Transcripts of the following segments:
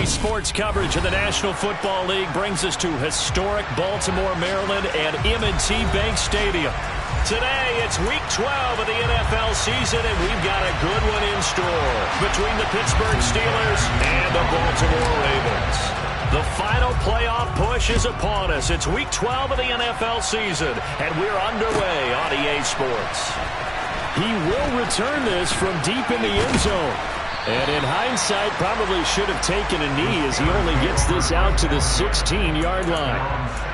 The sports coverage of the National Football League brings us to historic Baltimore, Maryland, and M&T Bank Stadium. Today, it's Week 12 of the NFL season, and we've got a good one in store between the Pittsburgh Steelers and the Baltimore Ravens. The final playoff push is upon us. It's Week 12 of the NFL season, and we're underway on EA Sports. He will return this from deep in the end zone. And in hindsight, probably should have taken a knee as he only gets this out to the 16-yard line.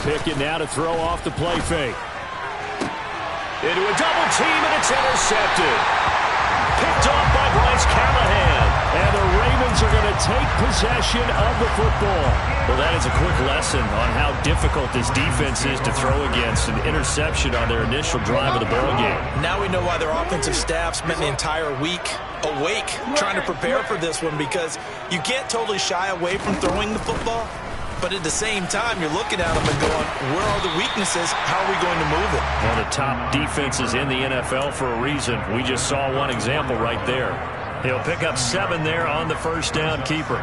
Pickett now to throw off the play fake. Into a double team, and it's intercepted. Picked off by Bryce Callahan. And the Ravens are going to take possession of the football. Well, that is a quick lesson on how difficult this defense is to throw against. An interception on their initial drive of the ball game. Now we know why their offensive staff spent the entire week awake trying to prepare for this one, because you can't totally shy away from throwing the football. But at the same time, you're looking at them and going, where are the weaknesses? How are we going to move it? One of the top defenses in the NFL for a reason. We just saw one example right there. He'll pick up 7 there on the first down keeper.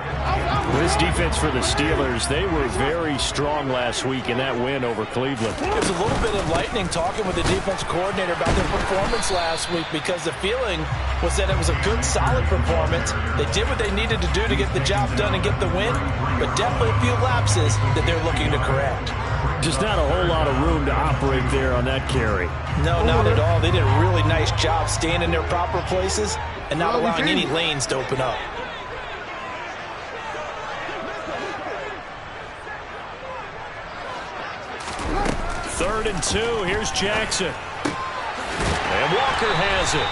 This defense for the Steelers, they were very strong last week in that win over Cleveland. It was a little bit enlightening talking with the defense coordinator about their performance last week, because the feeling was that it was a good, solid performance. They did what they needed to do to get the job done and get the win, but definitely a few lapses that they're looking to correct. Just not a whole lot of room to operate there on that carry. No, not at all. They did a really nice job staying in their proper places and not allowing any lanes to open up. Third and 2. Here's Jackson. And Walker has it.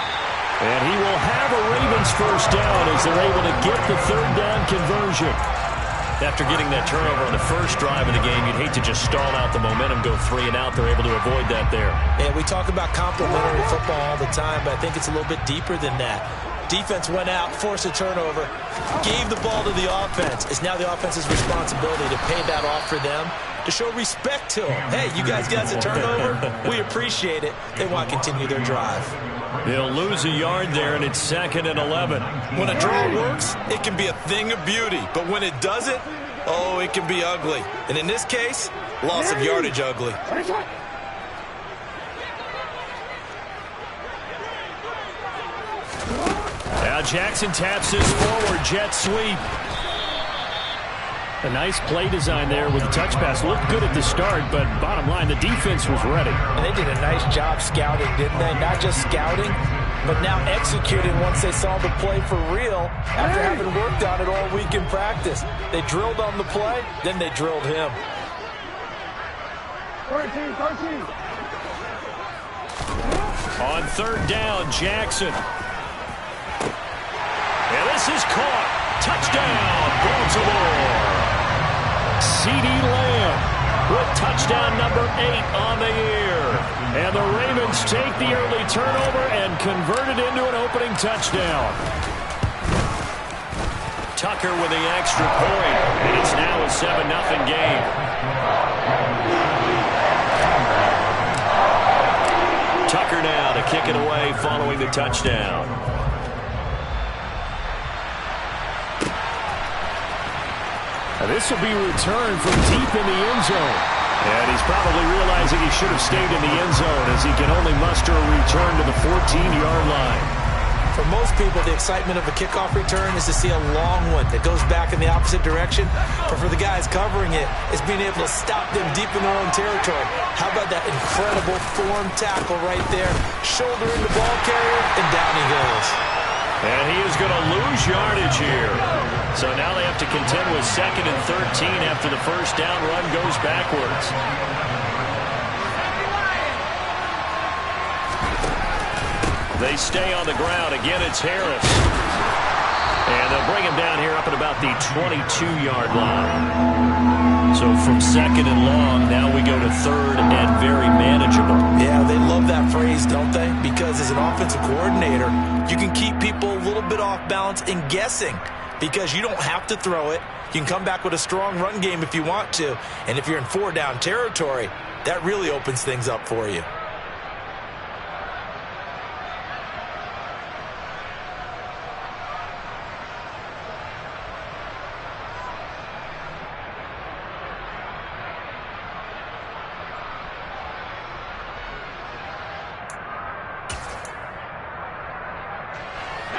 And he will have a Ravens first down as they're able to get the third down conversion. After getting that turnover on the first drive of the game, you'd hate to just stall out the momentum, go 3 and out. They're able to avoid that there. Yeah, we talk about complementary football all the time, but I think it's a little bit deeper than that. Defense went out, forced a turnover, gave the ball to the offense. It's now the offense's responsibility to pay that off for them, to show respect to them. Hey, you guys got a turnover? We appreciate it. They want to continue their drive. They'll lose a yard there, and it's 2nd and 11. When a draw works, it can be a thing of beauty. But when it doesn't, oh, it can be ugly. And in this case, loss of yardage ugly. Now Jackson taps his forward jet sweep. A nice play design there with the touch pass. Looked good at the start, but bottom line, the defense was ready. And they did a nice job scouting, didn't they? Not just scouting, but now executing once they saw the play for real after having worked on it all week in practice. They drilled on the play, then they drilled him. 13. On third down, Jackson. And this is caught. Touchdown, Baltimore. C.D. Lamb with touchdown number 8 on the year. And the Ravens take the early turnover and convert it into an opening touchdown. Tucker with the extra point, and it's now a 7-0 game. Tucker now to kick it away following the touchdown. And this will be returned from deep in the end zone. And he's probably realizing he should have stayed in the end zone as he can only muster a return to the 14-yard line. For most people, the excitement of a kickoff return is to see a long one that goes back in the opposite direction. But for the guys covering it, it's being able to stop them deep in their own territory. How about that incredible form tackle right there? Shoulder in the ball carrier, and down he goes. And he is going to lose yardage here. So now they have to contend with 2nd and 13 after the first down run goes backwards. They stay on the ground. Again, it's Harris. And they'll bring him down here up at about the 22-yard line. So from second and long, now we go to third and very manageable. Yeah, they love that phrase, don't they? Because as an offensive coordinator, you can keep people a little bit off balance in guessing because you don't have to throw it. You can come back with a strong run game if you want to. And if you're in four-down territory, that really opens things up for you.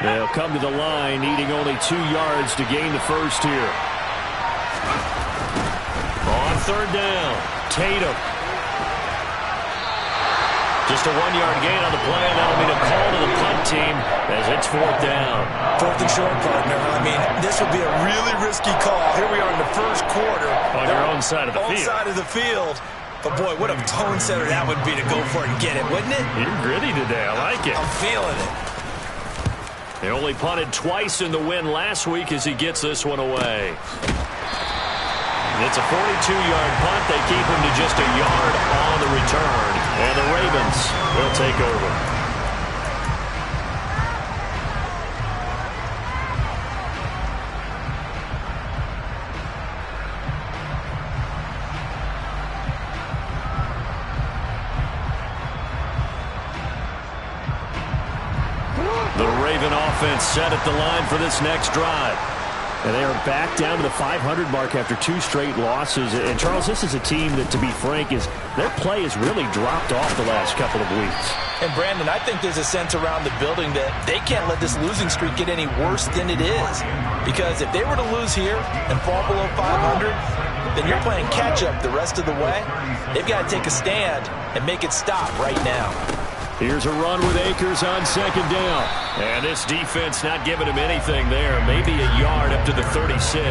They'll come to the line, needing only 2 yards to gain the first here. On third down, Tatum. Just a 1-yard gain on the play, and that'll be the call to the punt team as it's fourth down. Fourth and short, partner. I mean, this would be a really risky call. Here we are in the first quarter. On your own side of the field. Own side of the field. But, boy, what a tone setter that would be to go for it and get it, wouldn't it? You're gritty today. I like it. I'm feeling it. They only punted twice in the win last week as he gets this one away. It's a 42-yard punt. They keep him to just a yard on the return. And the Ravens will take over. The Raven offense set at the line for this next drive. And they are back down to the 500 mark after 2 straight losses. And, Charles, this is a team that, to be frank, their play has really dropped off the last couple of weeks. And, Brandon, I think there's a sense around the building that they can't let this losing streak get any worse than it is. Because if they were to lose here and fall below 500, then you're playing catch-up the rest of the way. They've got to take a stand and make it stop right now. Here's a run with Akers on second down. And this defense not giving him anything there. Maybe a yard up to the 36.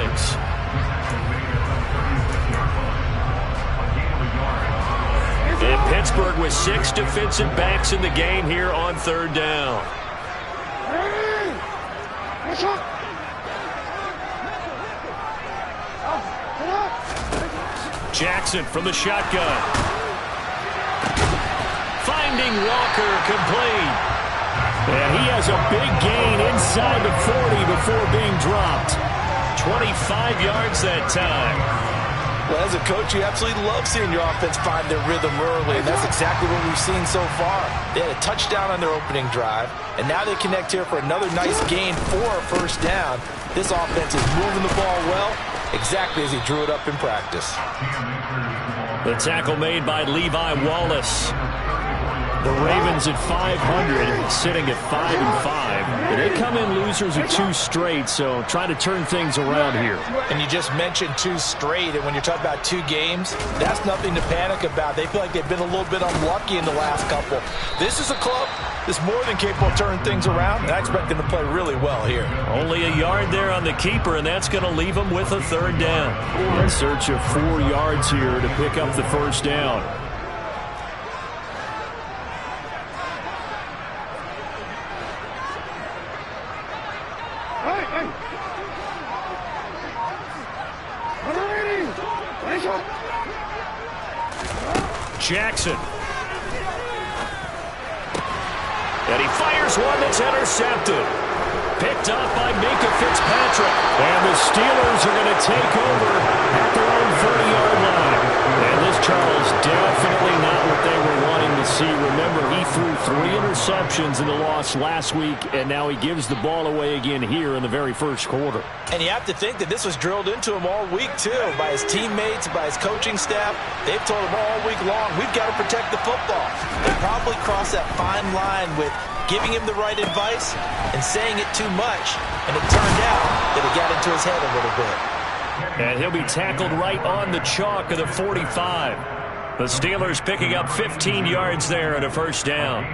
And Pittsburgh with 6 defensive backs in the game here on third down. Jackson from the shotgun. Finding Walker complete. And he has a big gain inside the 40 before being dropped. 25 yards that time. Well, as a coach, you absolutely love seeing your offense find their rhythm early, and that's exactly what we've seen so far. They had a touchdown on their opening drive, and now they connect here for another nice gain for a first down. This offense is moving the ball well, exactly as he drew it up in practice. The tackle made by Levi Wallace. The Ravens at 500, sitting at 5-5. They come in losers of 2 straight, so trying to turn things around here. And you just mentioned 2 straight, and when you're talking about 2 games, that's nothing to panic about. They feel like they've been a little bit unlucky in the last couple. This is a club that's more than capable of turning things around, and I expect them to play really well here. Only a yard there on the keeper, and that's going to leave them with a third down. In search of 4 yards here to pick up the first down. Jackson. And he fires one that's intercepted. Picked up by Minka Fitzpatrick. And the Steelers are going to take over at their own 30-yard line. And this, Charles, definitely not what they were wanting to see. Remember, he threw 3 interceptions in the loss last week, and now he gives the ball away again here in the very first quarter. And you have to think that this was drilled into him all week, too, by his teammates, by his coaching staff. They've told him all week long, we've got to protect the football. They probably crossed that fine line with giving him the right advice and saying it too much. And it turned out that it got into his head a little bit. And he'll be tackled right on the chalk of the 45. The Steelers picking up 15 yards there and a first down.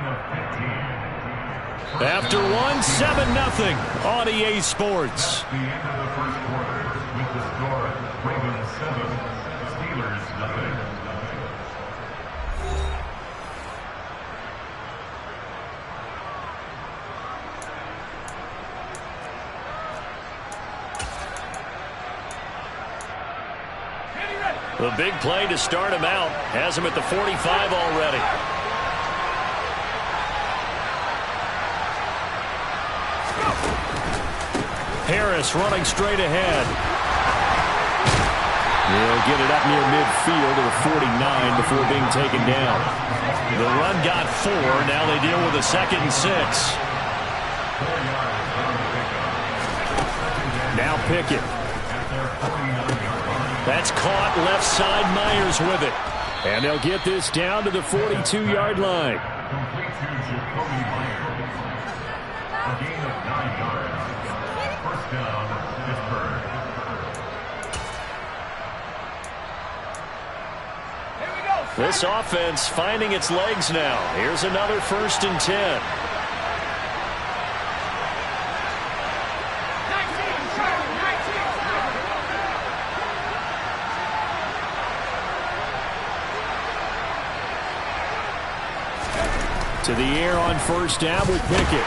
After 1, 7-0 on EA Sports. The end of the first quarter with the score Ravens 7, Steelers nothing. The big play to start him out. Has him at the 45 already. Harris running straight ahead. They'll get it up near midfield to the 49 before being taken down. The run got 4. Now they deal with a 2nd and 6. Now Pickett. That's caught left side. Myers with it. And they'll get this down to the 42-yard line. Complete to Jacoby Myers. A gain of 9 yards. First down, Pittsburgh. This offense finding its legs now. Here's another 1st and 10. To the air on 1st down with Pickett.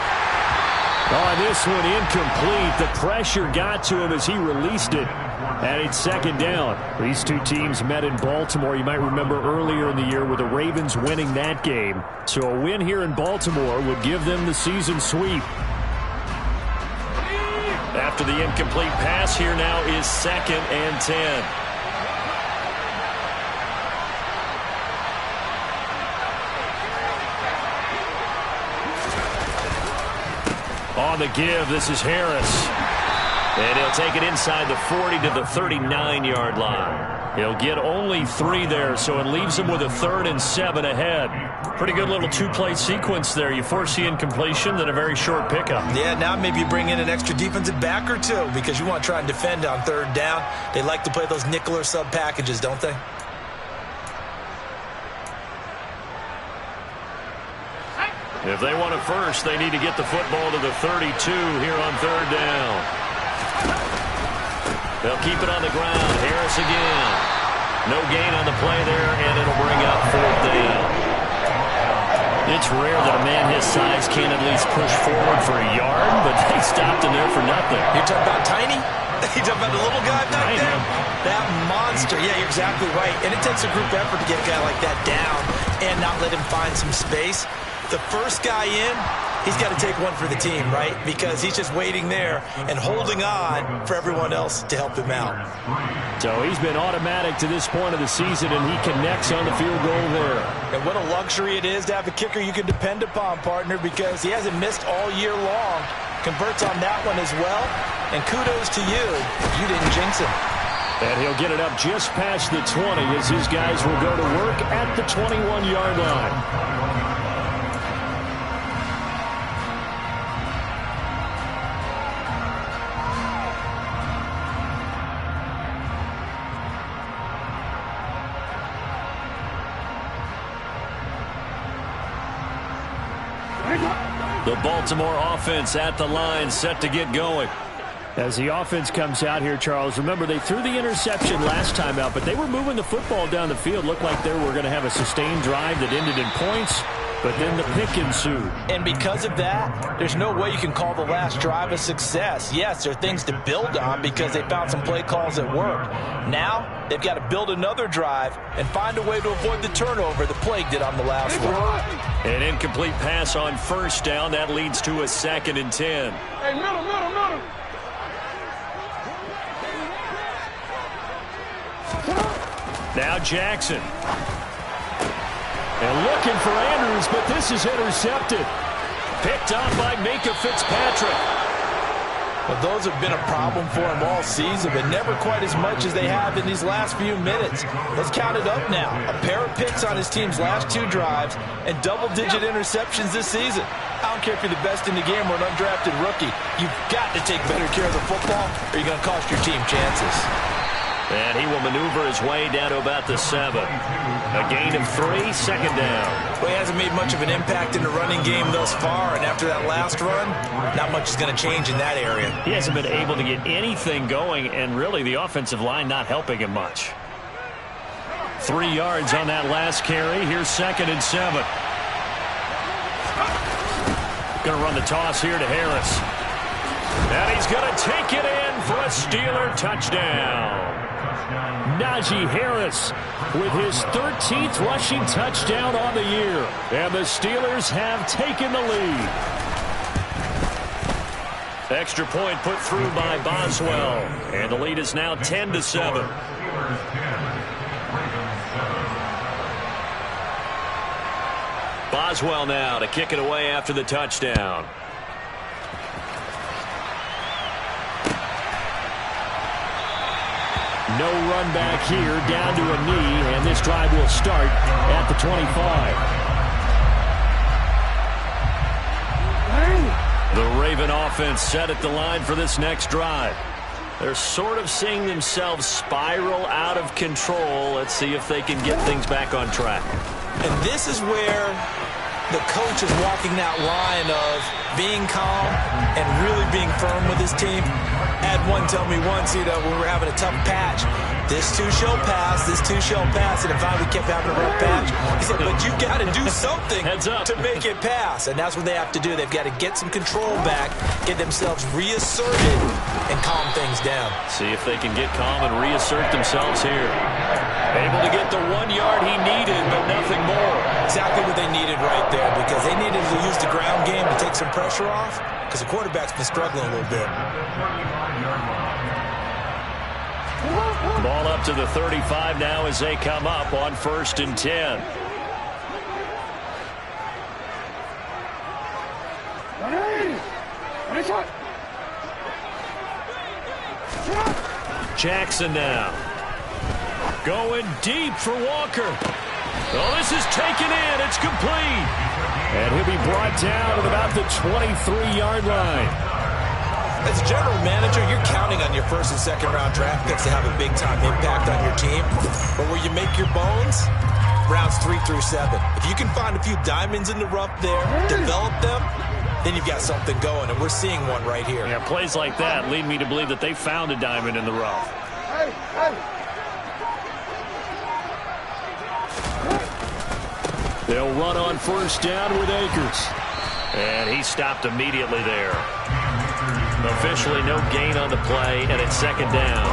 Oh, this one incomplete. The pressure got to him as he released it. And it's 2nd down. These two teams met in Baltimore. You might remember earlier in the year with the Ravens winning that game. So a win here in Baltimore would give them the season sweep. After the incomplete pass, here now is 2nd and 10. On the give, this is Harris. And he'll take it inside the 40 to the 39-yard line. He'll get only 3 there, so it leaves him with a 3rd and 7 ahead. Pretty good little 2-play sequence there. You force the incompletion, then a very short pickup. Yeah, now maybe you bring in an extra defensive back or 2 because you want to try and defend on 3rd down. They like to play those nickel or sub packages, don't they? If they want it first, they need to get the football to the 32 here on 3rd down. They'll keep it on the ground. Harris again. No gain on the play there, and it'll bring up 4th down. It's rare that a man his size can't at least push forward for a yard, but they stopped him there for nothing. You're talking about tiny? You're talking about the little guy back there? That monster. Yeah, you're exactly right. And it takes a group effort to get a guy like that down and not let him find some space. The first guy in, he's got to take one for the team, right? Because he's just waiting there and holding on for everyone else to help him out. So he's been automatic to this point of the season, and he connects on the field goal there. And what a luxury it is to have a kicker you can depend upon, partner, because he hasn't missed all year long. Converts on that one as well. And kudos to you. You didn't jinx him. And he'll get it up just past the 20 as his guys will go to work at the 21-yard line. The Baltimore offense at the line, set to get going. As the offense comes out here, Charles, remember they threw the interception last time out, but they were moving the football down the field. Looked like they were going to have a sustained drive that ended in points, but then the pick ensued. And because of that, there's no way you can call the last drive a success. Yes, there are things to build on because they found some play calls that worked. Now, they've got to build another drive and find a way to avoid the turnover that plagued it on the last one. An incomplete pass on 1st down. That leads to a 2nd and 10. Hey, middle. Now Jackson. And looking for Andrews, but this is intercepted. Picked up by Minka Fitzpatrick. Well, those have been a problem for him all season, but never quite as much as they have in these last few minutes. Let's count it up now. A pair of picks on his team's last 2 drives and double-digit interceptions this season. I don't care if you're the best in the game or an undrafted rookie. You've got to take better care of the football or you're going to cost your team chances. And he will maneuver his way down to about the 7. A gain of 3, 2nd down. Well, he hasn't made much of an impact in the running game thus far, and after that last run, not much is going to change in that area. He hasn't been able to get anything going, and really the offensive line not helping him much. 3 yards on that last carry. Here's 2nd and 7. Going to run the toss here to Harris. And he's going to take it in for a Steeler touchdown. Najee Harris with his 13th rushing touchdown on the year. And the Steelers have taken the lead. Extra point put through by Boswell. And the lead is now 10-7. Boswell now to kick it away after the touchdown. No run back here, down to a knee, and this drive will start at the 25. The Raven offense set at the line for this next drive. They're sort of seeing themselves spiral out of control. Let's see if they can get things back on track. And this is where the coach is walking that line of being calm and really being firm with his team. I had one tell me once, when we were having a tough patch, this too shall pass, this too shall pass, and it finally kept having a rough patch. He said, but you've got to do something to make it pass, and that's what they have to do. They've got to get some control back, get themselves reasserted, and calm things down. See if they can get calm and reassert themselves here. Able to get the 1 yard he needed, but nothing more. Exactly what they needed right there, because they needed to use the ground game to take some pressure off, because the quarterback's been struggling a little bit. Ball up to the 35 now as they come up on 1st and 10. Jackson now. Going deep for Walker. Oh, this is taken in. It's complete. And he'll be brought down at about the 23-yard line. As a general manager, you're counting on your first and second round draft picks to have a big-time impact on your team. But where you make your bones, rounds 3 through 7. If you can find a few diamonds in the rough there, develop them, then you've got something going, and we're seeing one right here. Yeah, plays like that lead me to believe that they found a diamond in the rough. They'll run on 1st down with Akers. And he stopped immediately there. Officially no gain on the play, and it's 2nd down.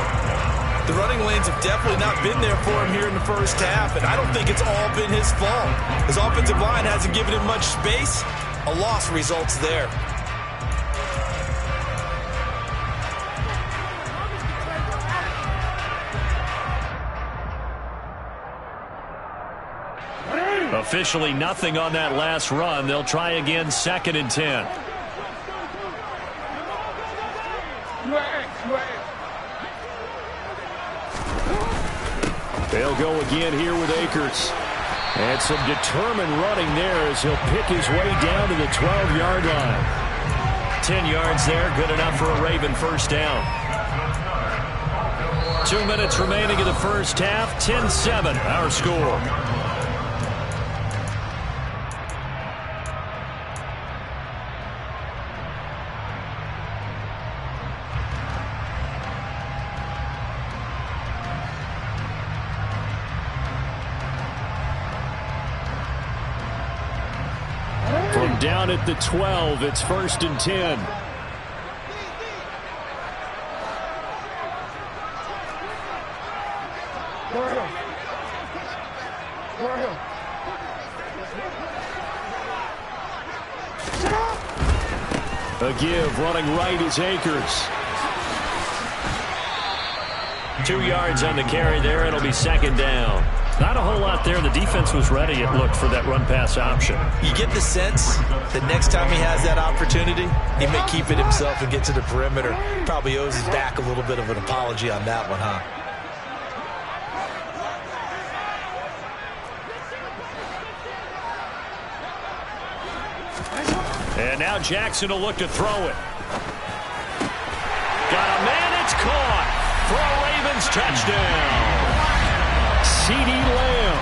The running lanes have definitely not been there for him here in the first half, and I don't think it's all been his fault. His offensive line hasn't given him much space. A loss results there. Officially nothing on that last run. They'll try again, 2nd and 10. They'll go again here with Akers. And some determined running there as he'll pick his way down to the 12-yard line. 10 yards there, good enough for a Raven 1st down. 2 minutes remaining in the first half, 10-7, our score. From down at the 12, it's 1st and 10. A give, running right is Akers. 2 yards on the carry there. It'll be 2nd down. Not a whole lot there. The defense was ready, it looked, for that run-pass option. You get the sense that next time he has that opportunity, he may keep it himself and get to the perimeter. Probably owes his back a little bit of an apology on that one, huh? And now Jackson will look to throw it. Got a man, it's caught for a Ravens touchdown. C.D. Lamb,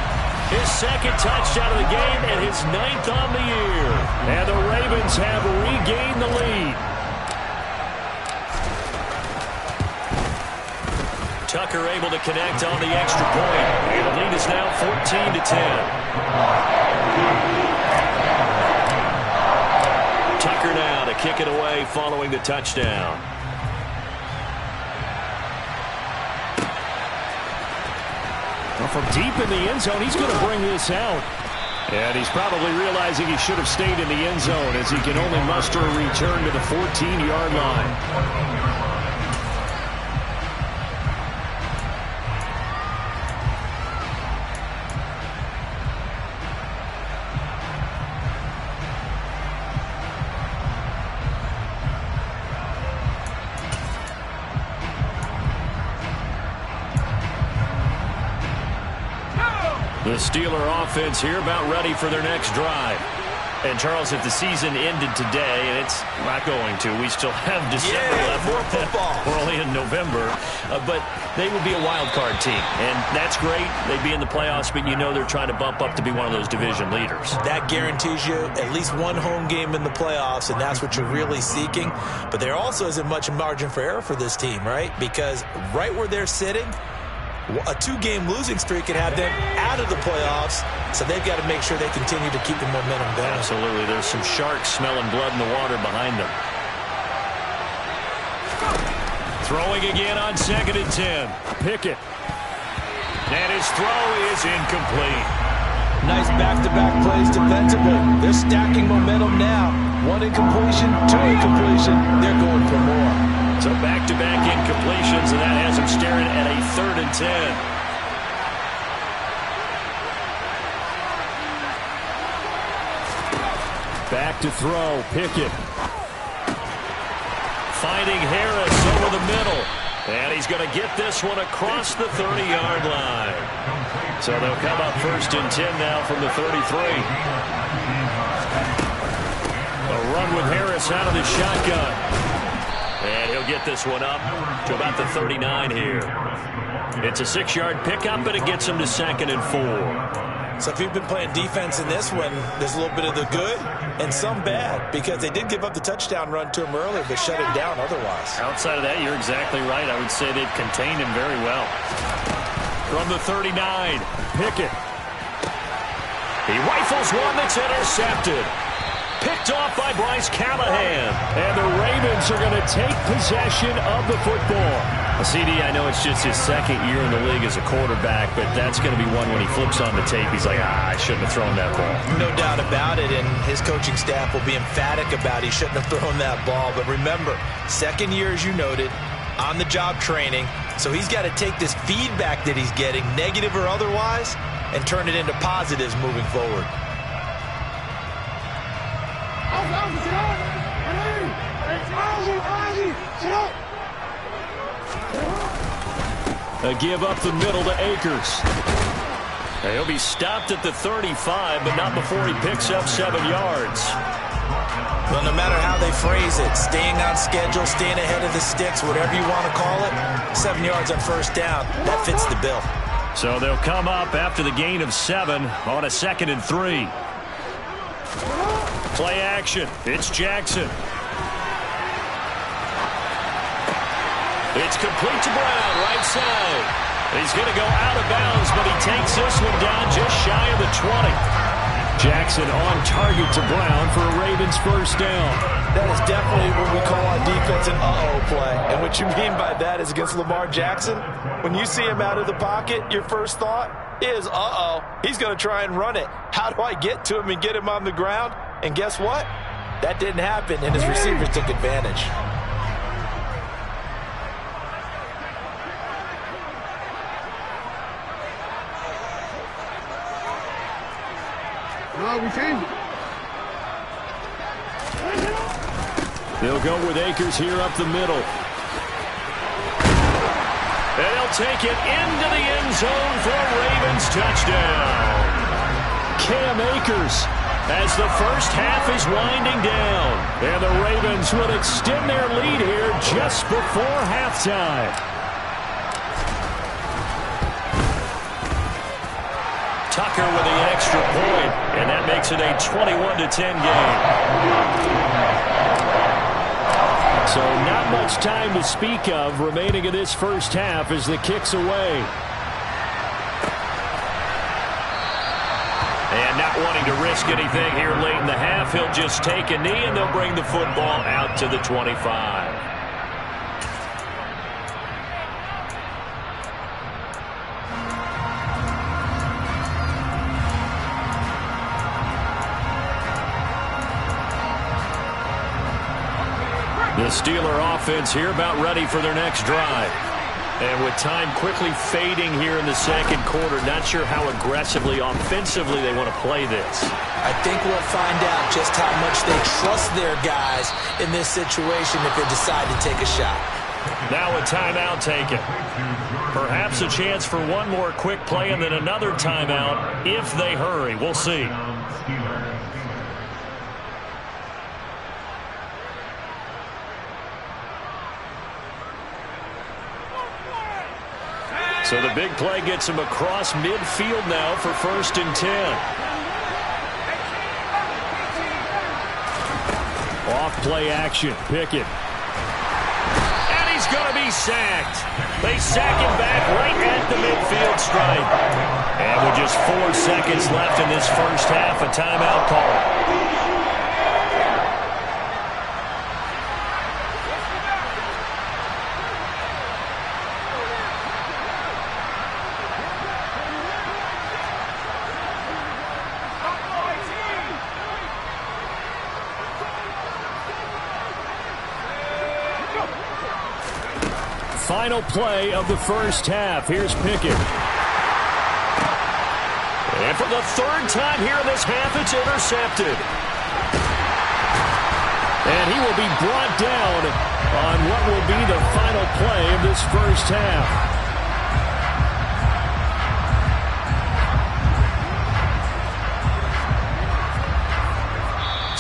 his 2nd touchdown of the game and his 9th on the year. And the Ravens have regained the lead. Tucker able to connect on the extra point. And the lead is now 14-10. Tucker now to kick it away following the touchdown. Well, from deep in the end zone, he's going to bring this out. And he's probably realizing he should have stayed in the end zone as he can only muster a return to the 14-yard line. The Steeler offense here about ready for their next drive. And, Charles, if the season ended today, and it's not going to, we still have December left. More football. We're only in November. But they would be a wild card team. And that's great. They'd be in the playoffs, but you know they're trying to bump up to be one of those division leaders. That guarantees you at least one home game in the playoffs, and that's what you're really seeking. But there also isn't much margin for error for this team, right? Because right where they're sitting, a two-game losing streak can have them out of the playoffs, so they've got to make sure they continue to keep the momentum going. Absolutely. There's some sharks smelling blood in the water behind them. Throwing again on 2nd and 10. Pickett. And his throw is incomplete. Nice back-to-back plays defensively. They're stacking momentum now. One incompletion, two incompletion. They're going for more. So back-to-back incompletions, and that has him staring at a 3rd and 10. Back to throw, Pickett. Finding Harris over the middle. And he's going to get this one across the 30-yard line. So they'll come up 1st and 10 now from the 33. A run with Harris out of the shotgun. And he'll get this one up to about the 39 here. It's a 6-yard pickup, and it gets him to 2nd and 4. So if you've been playing defense in this one, there's a little bit of the good and some bad, because they did give up the touchdown run to him earlier, but shut him down otherwise. Outside of that, you're exactly right. I would say they've contained him very well. From the 39, Pickett. He rifles one that's intercepted. Picked off by Bryce Callahan. And the Ravens are going to take possession of the football. CD, I know it's just his 2nd year in the league as a quarterback, but that's going to be one when he flips on the tape. He's like, I shouldn't have thrown that ball. No doubt about it, and his coaching staff will be emphatic about he shouldn't have thrown that ball. But remember, 2nd year, as you noted, on-the-job training. So he's got to take this feedback that he's getting, negative or otherwise, and turn it into positives moving forward. A give up the middle to Akers. He'll be stopped at the 35, but not before he picks up 7 yards. Well, no matter how they phrase it, staying on schedule, staying ahead of the sticks, whatever you want to call it, 7 yards on 1st down, that fits the bill. So they'll come up after the gain of 7 on a 2nd and 3. Play action. It's Jackson. It's complete to Brown, right side. He's going to go out of bounds, but he takes this one down just shy of the 20. Jackson on target to Brown for a Ravens 1st down. That is definitely what we call on defense an uh-oh play. And what you mean by that is against Lamar Jackson, when you see him out of the pocket, your first thought is, uh-oh, he's going to try and run it. How do I get to him and get him on the ground? And guess what? That didn't happen, and his receivers took advantage. No, we changed it. They'll go with Akers here up the middle. And they'll take it into the end zone for a Ravens touchdown. Cam Akers as the first half is winding down. And the Ravens will extend their lead here just before halftime. Tucker with the extra point, and that makes it a 21-10 game. So not much time to speak of remaining in this first half as the kick's away. And not wanting to risk anything here late in the half, he'll just take a knee, and they'll bring the football out to the 25. The Steeler offense here about ready for their next drive. And with time quickly fading here in the second quarter, not sure how aggressively, offensively they want to play this. I think we'll find out just how much they trust their guys in this situation if they decide to take a shot. Now a timeout taken. Perhaps a chance for one more quick play and then another timeout if they hurry. We'll see. So the big play gets him across midfield now for 1st and 10. Off play action. Pickett. And he's going to be sacked. They sack him back right at the midfield stripe. And with just 4 seconds left in this first half, a timeout call. Final play of the first half. Here's Pickett. And for the 3rd time here in this half, it's intercepted. And he will be brought down on what will be the final play of this first half.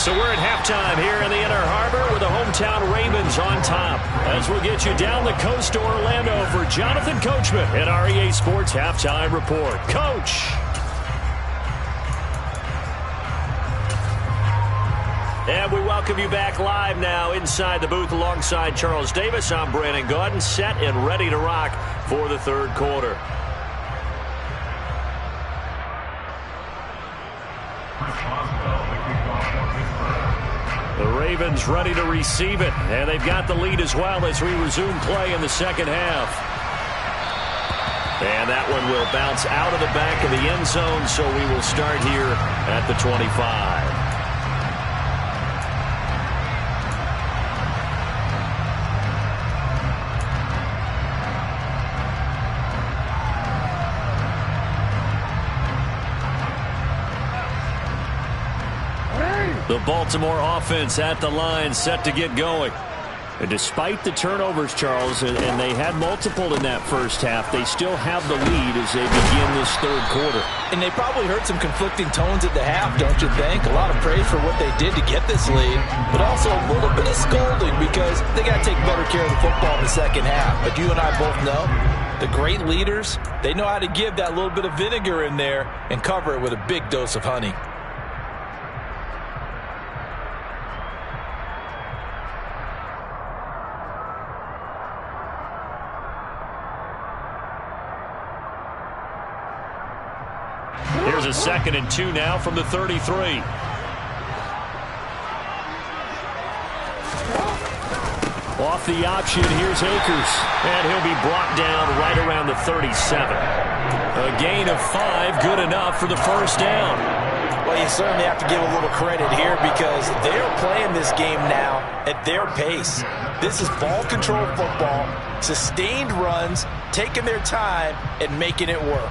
So we're at halftime here in the Inner Harbor with the hometown Ravens on top. As we'll get you down the coast to Orlando for Jonathan Coachman at our EA Sports Halftime Report. Coach. And we welcome you back live now inside the booth alongside Charles Davis. I'm Brandon Gaudin, set and ready to rock for the 3rd quarter. The Ravens ready to receive it, and they've got the lead as well as we resume play in the second half. And that one will bounce out of the back of the end zone, so we will start here at the 25. The Baltimore offense at the line, set to get going. And despite the turnovers, Charles, and they had multiple in that first half, they still have the lead as they begin this 3rd quarter. And they probably heard some conflicting tones at the half, don't you think? A lot of praise for what they did to get this lead, but also a little bit of scolding because they got to take better care of the football in the second half. But you and I both know the great leaders, they know how to give that little bit of vinegar in there and cover it with a big dose of honey. Here's a 2nd and 2 now from the 33. Off the option, here's Akers. And he'll be brought down right around the 37. A gain of 5, good enough for the first down. Well, you certainly have to give a little credit here because they're playing this game now at their pace. This is ball control football, sustained runs, taking their time and making it work.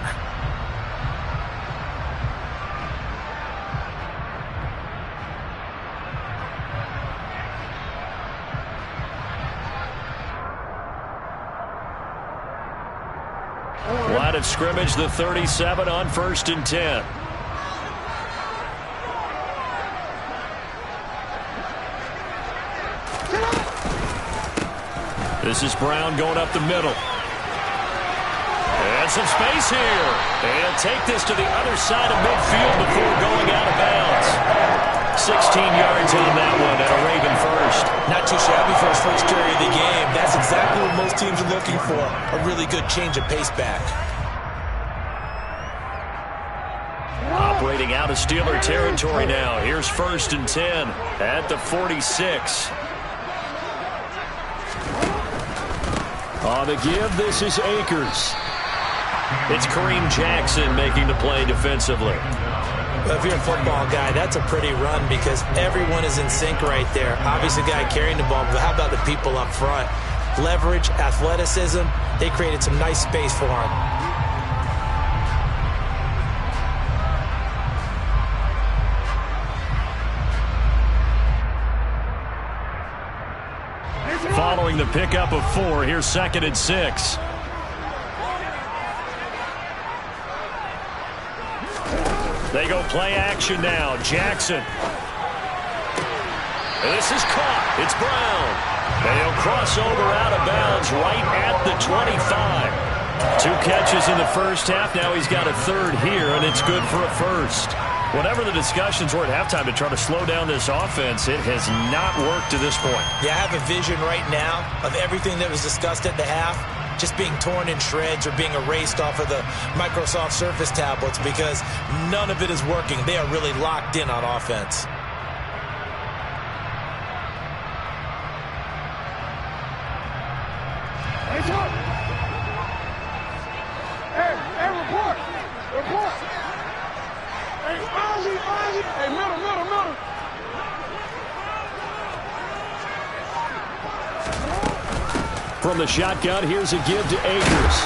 Line of scrimmage, the 37 on 1st and 10. This is Brown going up the middle. And some space here. And take this to the other side of midfield before going out of bounds. 16 yards on that one and a Raven first. Not too shabby for his first carry of the game. That's exactly what most teams are looking for. A really good change of pace back. Operating out of Steeler territory now. Here's 1st and 10 at the 46. On the give, this is Akers. It's Kareem Jackson making the play defensively. Well, if you're a football guy, that's a pretty run because everyone is in sync right there. Obviously, the guy carrying the ball, but how about the people up front. Leverage, athleticism, they created some nice space for him. Following the pickup of 4, here's 2nd and 6. They go play action now. Jackson. This is caught. It's Brown. They'll cross over out of bounds right at the 25. 2 catches in the first half. Now he's got a 3rd here, and it's good for a 1st. Whatever the discussions were at halftime to try to slow down this offense, it has not worked to this point. Yeah, I have a vision right now of everything that was discussed at the half just being torn in shreds or being erased off of the Microsoft Surface tablets because none of it is working. They are really locked in on offense. Hey, report. Hey, middle. From the shotgun, here's a give to Akers.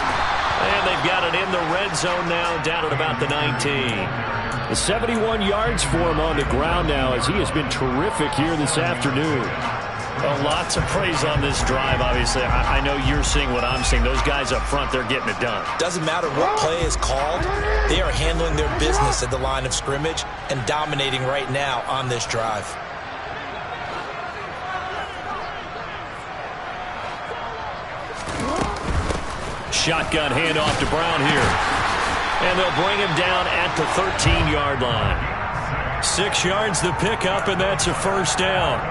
And they've got it in the red zone now, down at about the 19. 71 yards for him on the ground now as he has been terrific here this afternoon. Well, lots of praise on this drive, obviously. I know you're seeing what I'm seeing. Those guys up front, they're getting it done. Doesn't matter what play is called. They are handling their business at the line of scrimmage and dominating right now on this drive. Shotgun handoff to Brown here. And they'll bring him down at the 13-yard line. 6 yards the pickup, and that's a 1st down.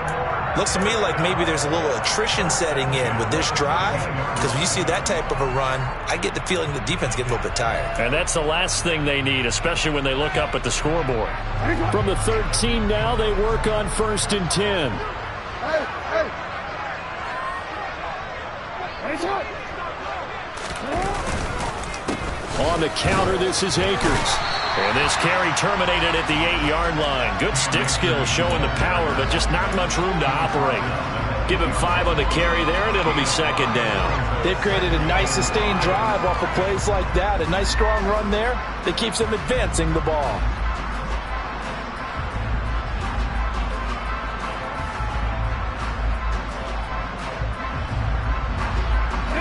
Looks to me like maybe there's a little attrition setting in with this drive, because when you see that type of a run, I get the feeling the defense gets a little bit tired. And that's the last thing they need, especially when they look up at the scoreboard. From the 13 now, they work on 1st and 10. On the counter, this is Akers. And this carry terminated at the 8-yard line. Good stick skills showing the power, but just not much room to operate. Give him 5 on the carry there, and it'll be 2nd down. They've created a nice sustained drive off of plays like that. A nice strong run there that keeps them advancing the ball.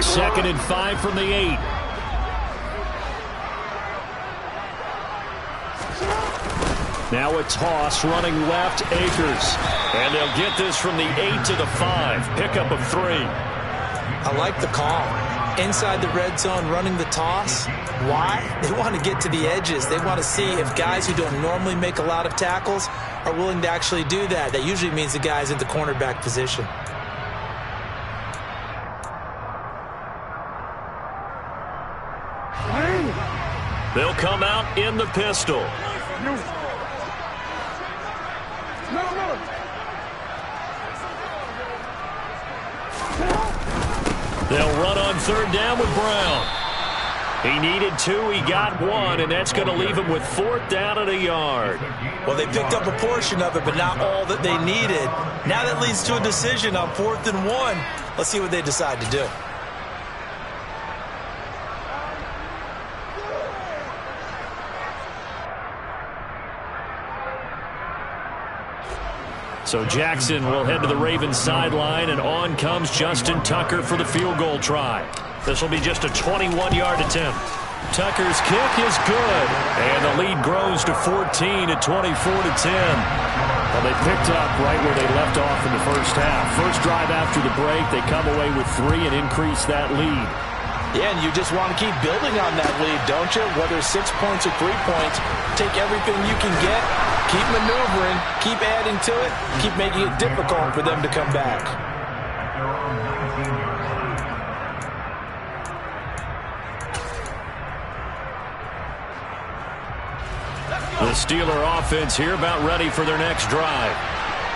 Second and 5 from the 8. Now a toss running left, Akers. And they'll get this from the 8 to the 5. Pickup of 3. I like the call. Inside the red zone running the toss. Why? They want to get to the edges. They want to see if guys who don't normally make a lot of tackles are willing to actually do that. That usually means the guy's in the cornerback position. They'll come out in the pistol. They'll run on 3rd down with Brown. He needed 2, he got 1, and that's going to leave him with 4th down and a yard. Well, they picked up a portion of it, but not all that they needed. Now that leads to a decision on 4th and 1. Let's see what they decide to do. So Jackson will head to the Ravens sideline, and on comes Justin Tucker for the field goal try. This will be just a 21-yard attempt. Tucker's kick is good, and the lead grows to 14 at 24-10. Well, they picked up right where they left off in the first half. First drive after the break, they come away with 3 and increase that lead. Yeah, and you just want to keep building on that lead, don't you? Whether 6 points or 3 points, take everything you can get, keep maneuvering, keep adding to it, keep making it difficult for them to come back. The Steeler offense here about ready for their next drive.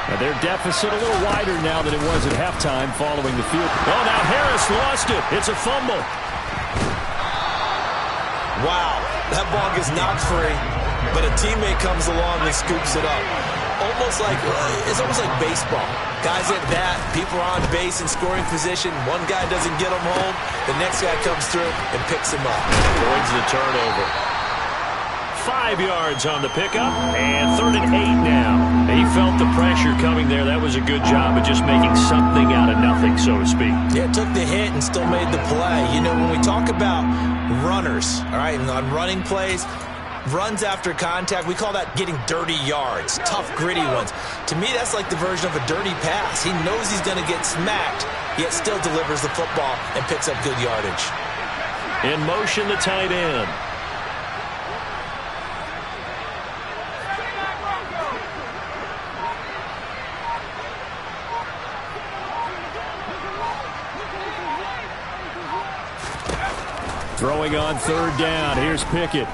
Now their deficit a little wider now than it was at halftime following the field. Oh, now Harris lost it. It's a fumble. Wow, that ball gets knocked free, but a teammate comes along and scoops it up. almost like baseball. Guys at bat, people are on base in scoring position. One guy doesn't get them home. The next guy comes through and picks him up. Avoids the turnover. 5 yards on the pickup, and 3rd and 8 now. He felt the pressure coming there. That was a good job of just making something out of nothing, so to speak. Yeah, took the hit and still made the play. You know, when we talk about runners, all right, and on running plays, runs after contact, we call that getting dirty yards, tough, gritty ones. To me, that's like the version of a dirty pass. He knows he's going to get smacked, yet still delivers the football and picks up good yardage. In motion, the tight end. Throwing on 3rd down. Here's Pickett.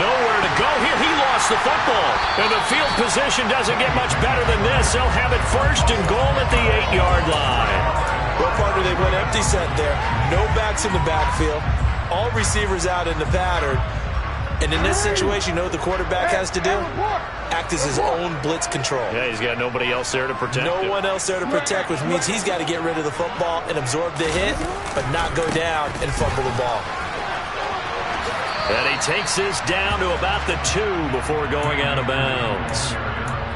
Nowhere to go here. He lost the football. And the field position doesn't get much better than this. They'll have it 1st and goal at the 8-yard line. Well, partner, they went empty set there. No backs in the backfield. All receivers out in the pattern. And in this situation, you know what the quarterback has to do? Act as his own blitz control. Yeah, he's got nobody else there to protect him. No one else there to protect, which means he's got to get rid of the football and absorb the hit, but not go down and fumble the ball. And he takes this down to about the 2 before going out of bounds.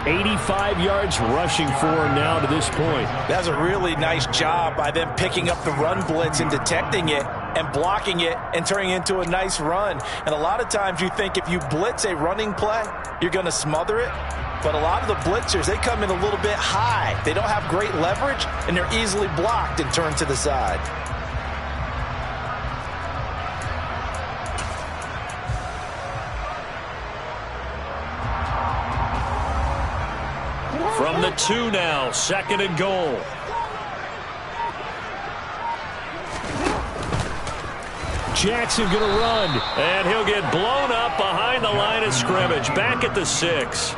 85 yards rushing for him now to this point. That's a really nice job by them picking up the run blitz and detecting it and blocking it and turning it into a nice run. And a lot of times you think if you blitz a running play, you're going to smother it. But a lot of the blitzers, they come in a little bit high. They don't have great leverage, and they're easily blocked and turned to the side. From the 2 now, 2nd and goal. Jackson going to run, and he'll get blown up behind the line of scrimmage. Back at the 6.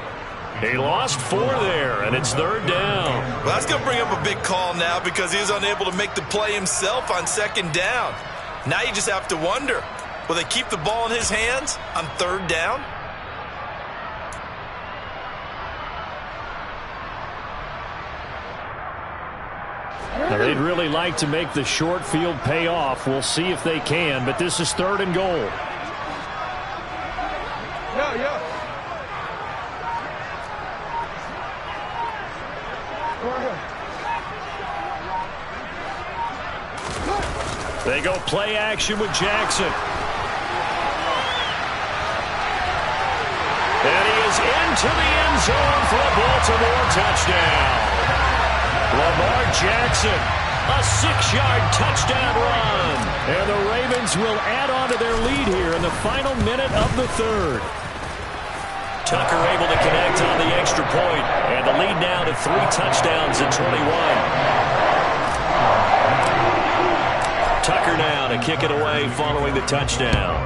He lost 4 there, and it's 3rd down. Well, that's going to bring up a big call now because he was unable to make the play himself on 2nd down. Now you just have to wonder, will they keep the ball in his hands on 3rd down? Now, they'd really like to make the short field pay off. We'll see if they can, but this is 3rd and goal. Yeah. Go ahead. They go play action with Jackson. And he is into the end zone for a Baltimore touchdown. Lamar Jackson, a 6-yard touchdown run. And the Ravens will add on to their lead here in the final minute of the 3rd. Tucker able to connect on the extra point, and the lead now to 3 touchdowns at 21. Tucker now to kick it away following the touchdown.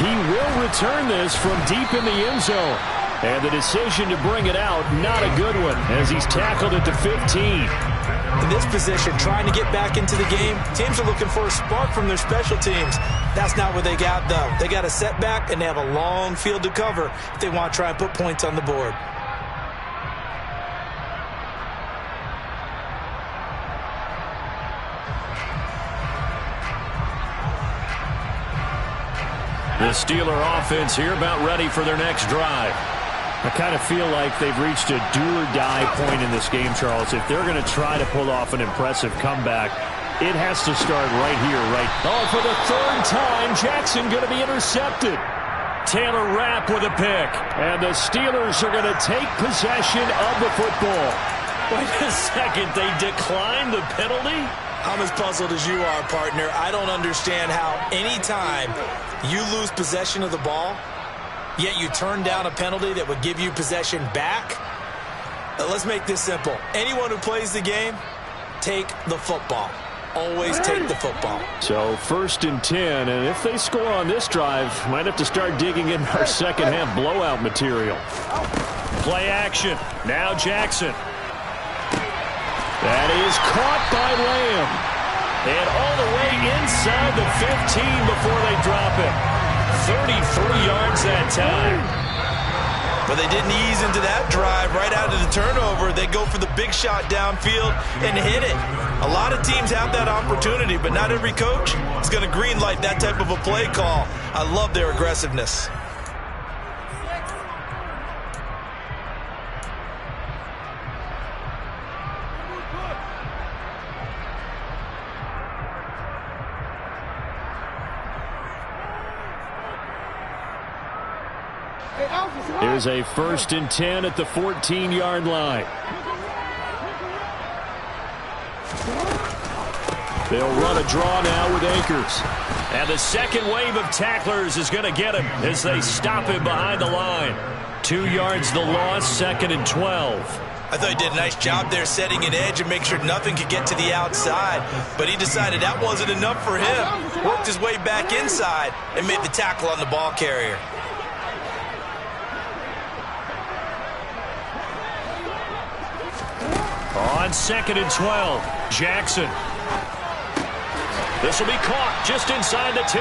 He will return this from deep in the end zone. And the decision to bring it out, not a good one, as he's tackled at the 15. In this position, trying to get back into the game, teams are looking for a spark from their special teams. That's not what they got, though. They got a setback, and they have a long field to cover if they want to try and put points on the board. The Steeler offense here about ready for their next drive. I kind of feel like they've reached a do-or-die point in this game, Charles. If they're going to try to pull off an impressive comeback, it has to start right here, right? Oh, for the 3rd time, Jackson going to be intercepted. Taylor Rapp with a pick. And the Steelers are going to take possession of the football. Wait a second, they declined the penalty? I'm as puzzled as you are, partner. I don't understand how any time you lose possession of the ball, yet you turn down a penalty that would give you possession back. Let's make this simple. Anyone who plays the game, take the football. Always take the football. So 1st and 10, and if they score on this drive, might have to start digging in our second half blowout material. Play action. Now Jackson. That is caught by Lamb. And all the way inside the 15 before they drop it. 33 yards that time. But they didn't ease into that drive right out of the turnover. They go for the big shot downfield and hit it. A lot of teams have that opportunity, but not every coach is going to green light that type of a play call. I love their aggressiveness. Here's a 1st and 10 at the 14-yard line. They'll run a draw now with Akers. And the second wave of tacklers is going to get him as they stop him behind the line. 2 yards the loss, 2nd and 12. I thought he did a nice job there setting an edge and make sure nothing could get to the outside. But he decided that wasn't enough for him. Worked his way back inside and made the tackle on the ball carrier. On 2nd and 12, Jackson. This will be caught just inside the 10.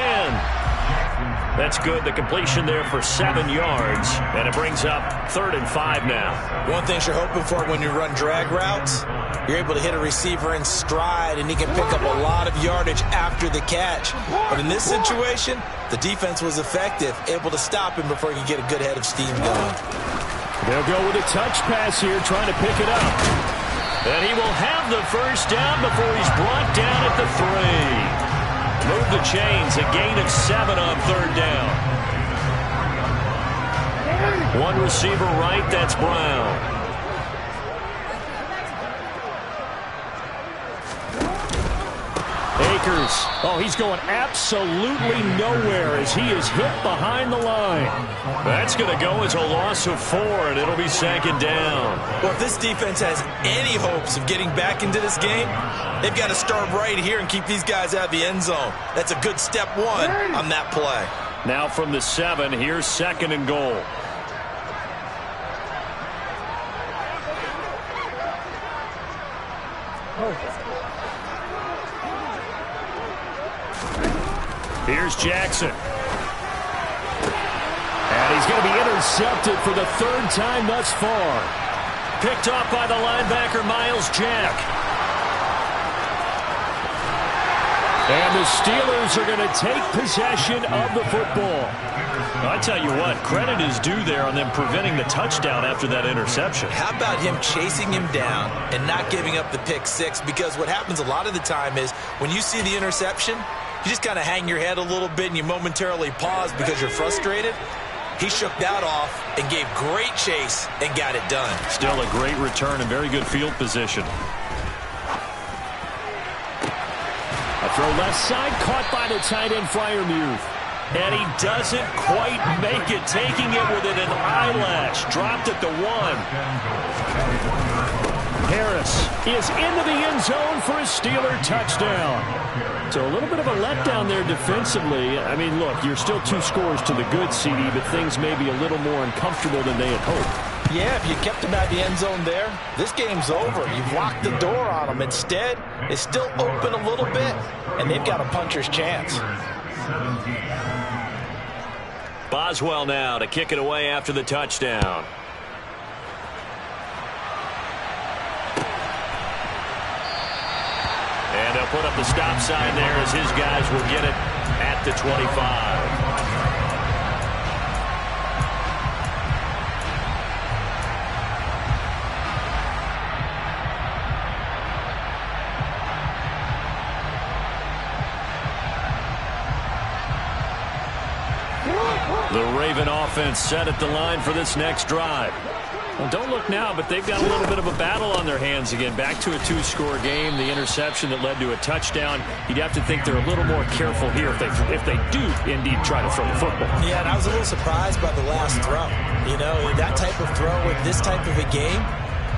That's good. The completion there for 7 yards. And it brings up 3rd and 5 now. One thing you're hoping for when you run drag routes, you're able to hit a receiver in stride, and he can pick up a lot of yardage after the catch. But in this situation, the defense was effective, able to stop him before he could get a good head of steam going. They'll go with a touch pass here, trying to pick it up. And he will have the first down before he's brought down at the 3. Move the chains, a gain of 7 on 3rd down. One receiver right, that's Brown. Akers. Oh, he's going absolutely nowhere as he is hit behind the line. That's going to go as a loss of 4, and it'll be 2nd down. Well, if this defense has any hopes of getting back into this game, they've got to start right here and keep these guys out of the end zone. That's a good step 1 on that play. Now from the 7, here's 2nd and goal. Here's Jackson. And he's going to be intercepted for the 3rd time thus far. Picked off by the linebacker, Miles Jack. And the Steelers are going to take possession of the football. I tell you what, credit is due there on them preventing the touchdown after that interception. How about him chasing him down and not giving up the pick 6? Because what happens a lot of the time is when you see the interception, you just kind of hang your head a little bit and you momentarily pause because you're frustrated. He shook that off and gave great chase and got it done. Still a great return and very good field position. A throw left side, caught by the tight end, Freiermuth. And he doesn't quite make it, taking it within an eyelash. Dropped at the 1. Harris is into the end zone for a Steeler touchdown. So a little bit of a letdown there defensively. I mean, look, you're still 2 scores to the good, CD, but things may be a little more uncomfortable than they had hoped. Yeah, if you kept him at the end zone there, this game's over. You've locked the door on them. Instead, it's still open a little bit, and they've got a puncher's chance. Boswell now to kick it away after the touchdown. And they'll put up the stop sign there as his guys will get it at the 25. The Raven offense set at the line for this next drive. Well, don't look now, but they've got a little bit of a battle on their hands again. Back to a 2-score game. The interception that led to a touchdown. You'd have to think they're a little more careful here if they do indeed try to throw the football. Yeah, and I was a little surprised by the last throw. You know, that type of throw with this type of a game,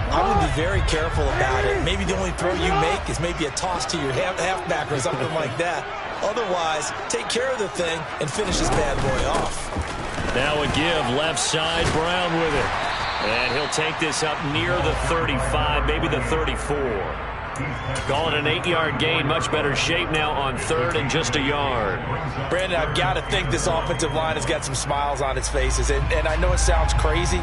I would be very careful about it. Maybe the only throw you make is maybe a toss to your halfback or something like that. Otherwise, take care of the thing and finish this bad boy off. Now a give left side, Brown with it. And he'll take this up near the 35, maybe the 34. Call it an 8-yard gain. Much better shape now on third and just a yard. Brandon, I've got to think this offensive line has got some smiles on its faces. And I know it sounds crazy,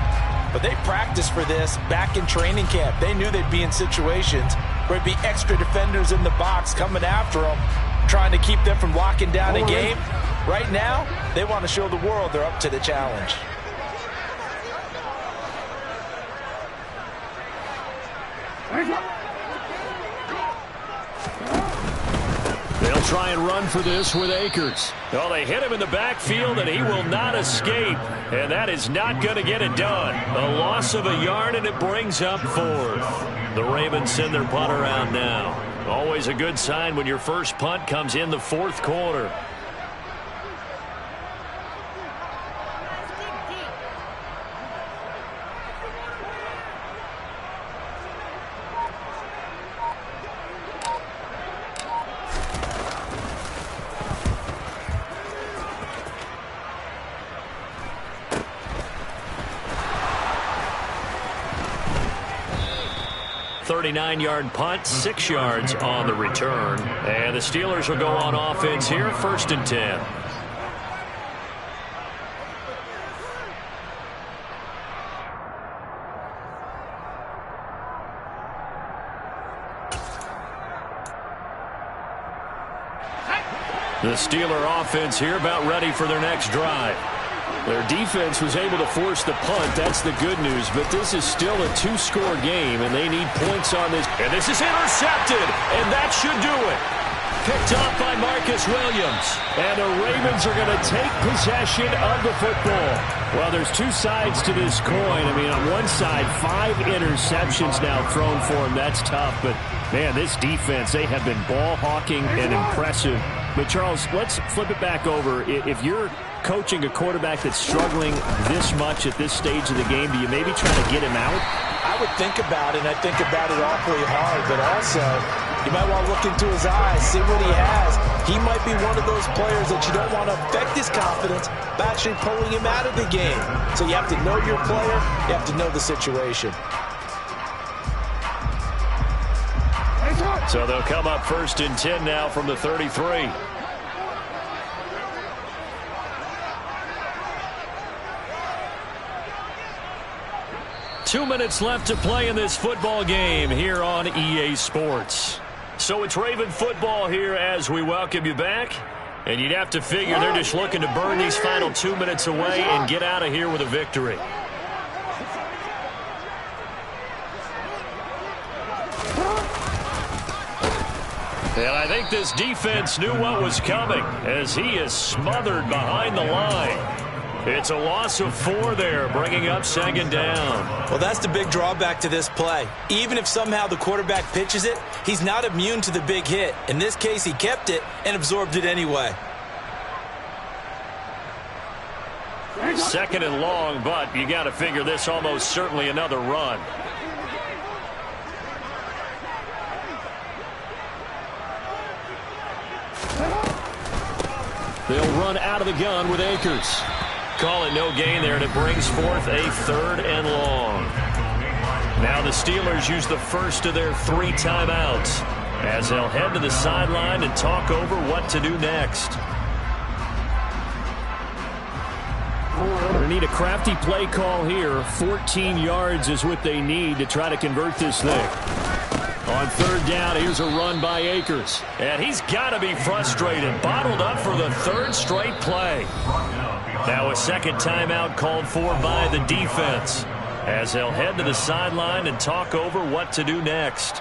but they practiced for this back in training camp. They knew they'd be in situations where there'd be extra defenders in the box coming after them, trying to keep them from locking down a game. Right now, they want to show the world they're up to the challenge. They'll try and run for this with Akers. Oh, they hit him in the backfield, and he will not escape. And that is not going to get it done. A loss of a yard, and it brings up fourth. The Ravens send their punt around now. Always a good sign when your first punt comes in the fourth quarter. Nine-yard punt, 6 yards on the return. And the Steelers will go on offense here, 1st and 10. The Steeler offense here about ready for their next drive. Their defense was able to force the punt. That's the good news. But this is still a 2-score game, and they need points on this. And this is intercepted, and that should do it. Picked off by Marcus Williams. And the Ravens are going to take possession of the football. Well, there's two sides to this coin. I mean, on one side, 5 interceptions now thrown for him. That's tough. But, man, this defense, they have been ball hawking and impressive. But, Charles, let's flip it back over. If you're coaching a quarterback that's struggling this much at this stage of the game, do you maybe try to get him out? I would think about it, and I think about it awfully hard. But also, you might want to look into his eyes, see what he has. He might be one of those players that you don't want to affect his confidence by actually pulling him out of the game. So you have to know your player. You have to know the situation. So they'll come up 1st and 10 now from the 33. Two minutes left to play in this football game here on EA Sports. So it's Raven football here as we welcome you back. And you'd have to figure they're just looking to burn these final 2 minutes away and get out of here with a victory. And I think this defense knew what was coming as he is smothered behind the line. It's a loss of 4 there, bringing up 2nd down. Well, that's the big drawback to this play. Even if somehow the quarterback pitches it, he's not immune to the big hit. In this case, he kept it and absorbed it anyway. 2nd and long, but you got to figure this almost certainly another run. They'll run out of the gun with Akers. Call it no gain there, and it brings forth a 3rd and long. Now the Steelers use the first of their 3 timeouts as they'll head to the sideline and talk over what to do next. They're going to need a crafty play call here. 14 yards is what they need to try to convert this thing. On 3rd down, here's a run by Akers. And he's got to be frustrated. Bottled up for the 3rd straight play. Now a 2nd timeout called for by the defense as they'll head to the sideline and talk over what to do next.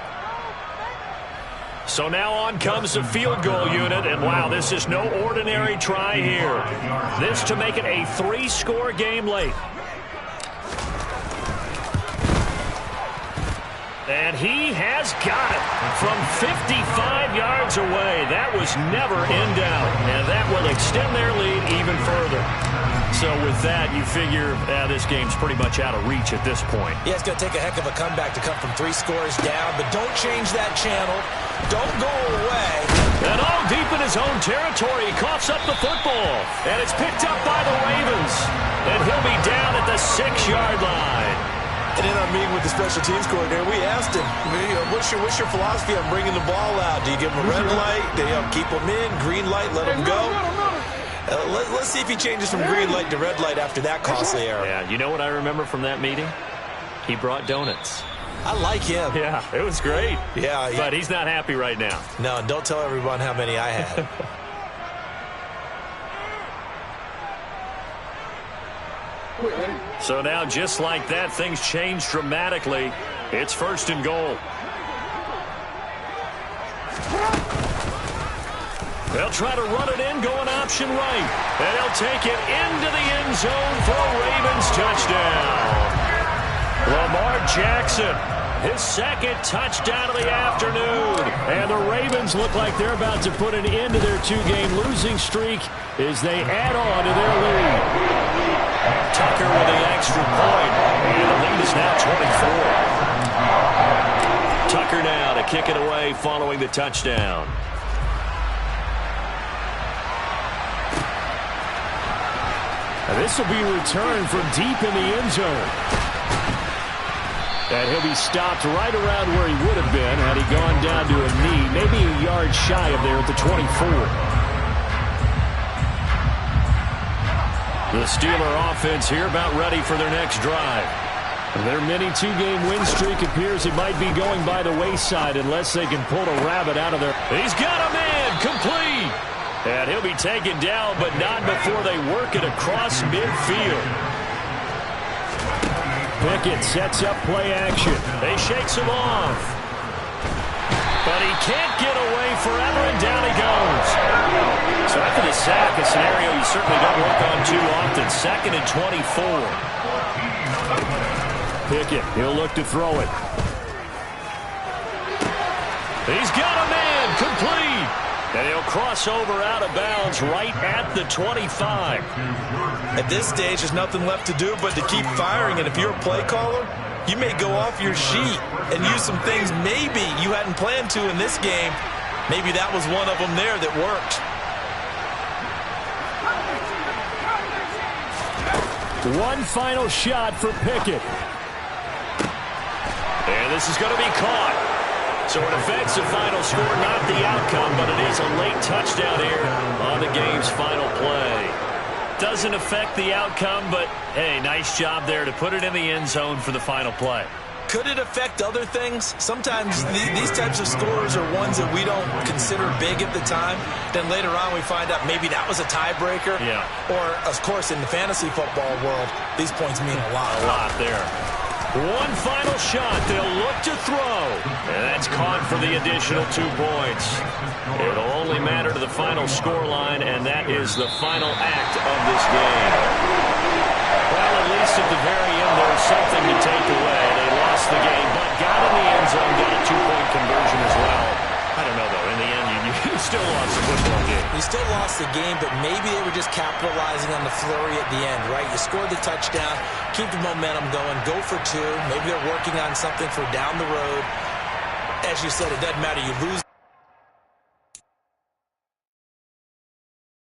So now on comes the field goal unit, and wow, this is no ordinary try here. This to make it a 3-score game late. And he has got it from 55 yards away. That was never in doubt, and that will extend their lead even further. So with that, you figure this game's pretty much out of reach at this point. Yeah, it's going to take a heck of a comeback to come from 3 scores down, but don't change that channel. Don't go away. And all deep in his own territory, he coughs up the football, and it's picked up by the Ravens. And he'll be down at the 6-yard line. And in our meeting with the special teams coordinator, we asked him, what's your philosophy on bringing the ball out? Do you give them a red light? Do you keep them in? Green light, let them go? Let's see if he changes from green light to red light after that costly error. Yeah, you know what I remember from that meeting? He brought donuts. I like him. Yeah, it was great. Yeah. But he's not happy right now. No, don't tell everyone how many I had. So now, just like that, things change dramatically. It's 1st and goal. They'll try to run it in, going option right. And they'll take it into the end zone for a Ravens touchdown. Lamar Jackson, his 2nd touchdown of the afternoon. And the Ravens look like they're about to put an end to their 2-game losing streak as they add on to their lead. Tucker with the extra point, and the lead is now 24. Tucker now to kick it away following the touchdown. And this will be returned from deep in the end zone. And he'll be stopped right around where he would have been had he gone down to a knee, maybe a yard shy of there at the 24. The Steeler offense here about ready for their next drive. Their mini 2-game win streak appears it might be going by the wayside unless they can pull a rabbit out of there. He's got a man, complete. And he'll be taken down, but not before they work it across midfield. Pickett sets up play action. They shakes him off. But he can't get away forever, and down he goes. So after the sack, a scenario you certainly don't work on too often. 2nd and 24. Pickett, he'll look to throw it. He's got a man, complete. And he'll cross over out of bounds right at the 25. At this stage, there's nothing left to do but to keep firing. And if you're a play caller, you may go off your sheet and use some things maybe you hadn't planned to in this game. Maybe that was one of them there that worked. One final shot for Pickett. And this is going to be caught. So an offensive final score, not the outcome, but it is a late touchdown here on the game's final play. Doesn't affect the outcome, but, hey, nice job there to put it in the end zone for the final play. Could it affect other things? Sometimes these types of scores are ones that we don't consider big at the time. Then later on we find out maybe that was a tiebreaker. Yeah. Or, of course, in the fantasy football world, these points mean a lot. A lot there. One final shot. They'll look to throw. And that's caught for the additional 2 points. It'll only matter to the final scoreline, and that is the final act of this game. Well, at least at the very end, there's something to take away. They lost the game, but got in the end zone, got a 2-point conversion as well. I don't know, though. In the end, you still lost the football game. You still lost the game, but maybe they were just capitalizing on the flurry at the end, right? You scored the touchdown, keep the momentum going, go for 2. Maybe they're working on something for down the road. As you said, it doesn't matter. You lose.